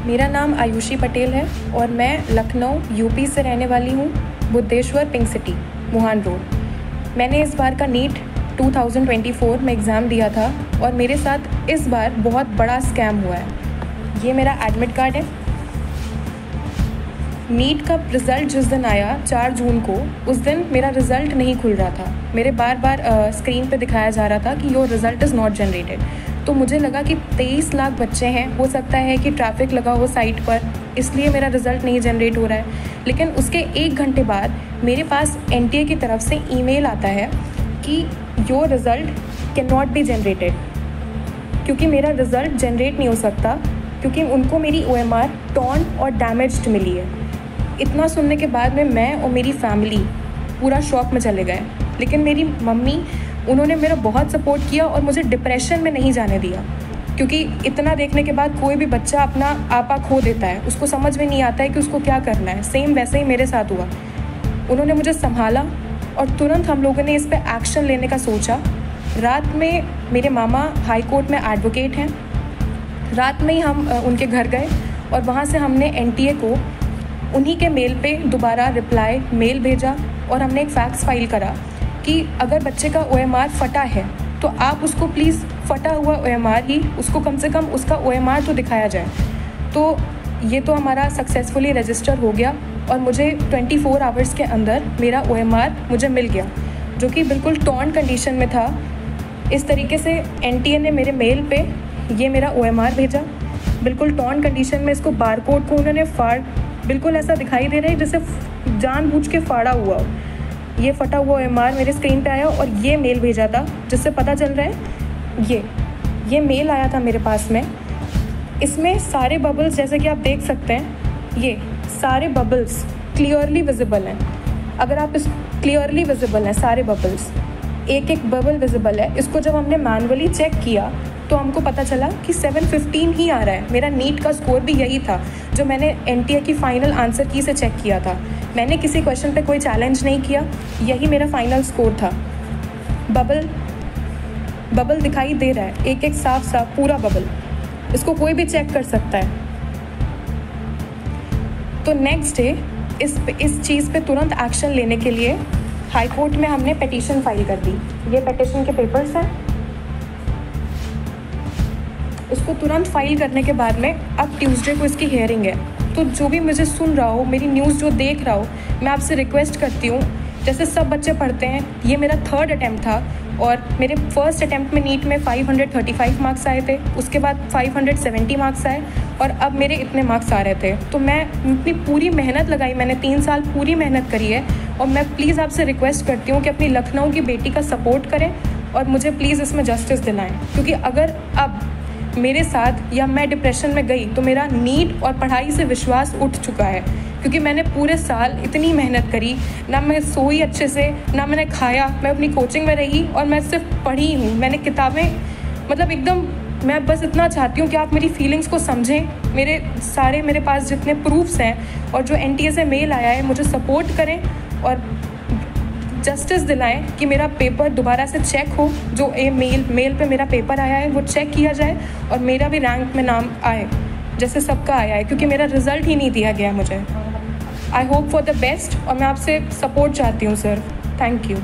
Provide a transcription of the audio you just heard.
मेरा नाम आयुषी पटेल है और मैं लखनऊ यूपी से रहने वाली हूँ, बुद्धेश्वर पिंक सिटी, मुहान रोड। मैंने इस बार का नीट 2024 में एग्ज़ाम दिया था और मेरे साथ इस बार बहुत बड़ा स्कैम हुआ है। ये मेरा एडमिट कार्ड है। नीट का रिज़ल्ट जिस दिन आया 4 जून को, उस दिन मेरा रिज़ल्ट नहीं खुल रहा था। मेरे बार बार स्क्रीन पे दिखाया जा रहा था कि your result is not generated. तो मुझे लगा कि 23 लाख बच्चे हैं, हो सकता है कि ट्रैफिक लगा हो साइट पर, इसलिए मेरा रिज़ल्ट नहीं जनरेट हो रहा है। लेकिन उसके 1 घंटे बाद मेरे पास एनटीए की तरफ से ईमेल आता है कि your result can not be generated, क्योंकि मेरा रिज़ल्ट जनरेट नहीं हो सकता क्योंकि उनको मेरी OMR टॉर्न और डैमेज्ड मिली है। इतना सुनने के बाद में मैं और मेरी फैमिली पूरा शॉक में चले गए। लेकिन मेरी मम्मी, उन्होंने मेरा बहुत सपोर्ट किया और मुझे डिप्रेशन में नहीं जाने दिया, क्योंकि इतना देखने के बाद कोई भी बच्चा अपना आपा खो देता है, उसको समझ में नहीं आता है कि उसको क्या करना है। सेम वैसे ही मेरे साथ हुआ। उन्होंने मुझे संभाला और तुरंत हम लोगों ने इस पर एक्शन लेने का सोचा। रात में मेरे मामा हाई कोर्ट में एडवोकेट हैं, रात में ही हम उनके घर गए और वहाँ से हमने एनटीए को उन्हीं के मेल पे दोबारा रिप्लाई मेल भेजा और हमने एक फैक्स फाइल करा कि अगर बच्चे का OMR फटा है तो आप उसको प्लीज़ फटा हुआ OMR ही, उसको कम से कम उसका OMR तो दिखाया जाए। तो ये तो हमारा सक्सेसफुली रजिस्टर हो गया और मुझे 24 आवर्स के अंदर मेरा OMR मुझे मिल गया, जो कि बिल्कुल टॉर्न कंडीशन में था। इस तरीके से एनटीए ने मेरे मेल पे ये मेरा OMR भेजा, बिल्कुल टॉर्न कंडीशन में। इसको बारकोड को उन्होंने बिल्कुल ऐसा दिखाई दे रहा है जैसे जानबूझ के फाड़ा हुआ। ये फटा हुआ OMR मेरे स्क्रीन पे आया और ये मेल भेजा था, जिससे पता चल रहा है ये मेल आया था मेरे पास में। इसमें सारे बबल्स, जैसे कि आप देख सकते हैं, ये सारे बबल्स क्लियरली विजिबल हैं। अगर आप इस क्लियरली विजिबल हैं सारे बबल्स, एक एक बबल विजिबल है। इसको जब हमने मैनुअली चेक किया तो हमको पता चला कि 715 ही आ रहा है। मेरा नीट का स्कोर भी यही था जो मैंने एनटीए की फ़ाइनल आंसर की से चेक किया था। मैंने किसी क्वेश्चन पे कोई चैलेंज नहीं किया, यही मेरा फाइनल स्कोर था। बबल दिखाई दे रहा है, एक एक साफ पूरा बबल, इसको कोई भी चेक कर सकता है। तो नेक्स्ट डे इस चीज़ पे तुरंत एक्शन लेने के लिए हाई कोर्ट में हमने पिटीशन फाइल कर दी। ये पिटीशन के पेपर्स हैं। इसको तुरंत फाइल करने के बाद में अब ट्यूसडे को इसकी हियरिंग है। तो जो भी मुझे सुन रहा हो, मेरी न्यूज़ जो देख रहा हो, मैं आपसे रिक्वेस्ट करती हूँ, जैसे सब बच्चे पढ़ते हैं, ये मेरा 3rd अटैम्प्ट था और मेरे फर्स्ट अटैम्प्ट में नीट में 535 मार्क्स आए थे, उसके बाद 570 मार्क्स आए और अब मेरे इतने मार्क्स आ रहे थे। तो मैं इतनी पूरी मेहनत लगाई, मैंने 3 साल पूरी मेहनत करी है और मैं प्लीज़ आपसे रिक्वेस्ट करती हूँ कि अपनी लखनऊ की बेटी का सपोर्ट करें और मुझे प्लीज़ इसमें जस्टिस दिलाएं, क्योंकि अगर अब मेरे साथ या मैं डिप्रेशन में गई तो मेरा नीट और पढ़ाई से विश्वास उठ चुका है, क्योंकि मैंने पूरे साल इतनी मेहनत करी, ना मैं सोई अच्छे से, ना मैंने खाया, मैं अपनी कोचिंग में रही और मैं सिर्फ पढ़ी हूँ। मैंने किताबें मतलब एकदम, मैं बस इतना चाहती हूँ कि आप मेरी फीलिंग्स को समझें। मेरे पास जितने प्रूफ्स हैं और जो एनटीए से मेल आया है, मुझे सपोर्ट करें और जस्टिस दिलाएं कि मेरा पेपर दोबारा से चेक हो। जो मेल पे मेरा पेपर आया है वो चेक किया जाए और मेरा भी रैंक में नाम आए जैसे सबका आया है, क्योंकि मेरा रिज़ल्ट ही नहीं दिया गया मुझे। I hope for the best और मैं आपसे सपोर्ट चाहती हूँ सर। Thank you.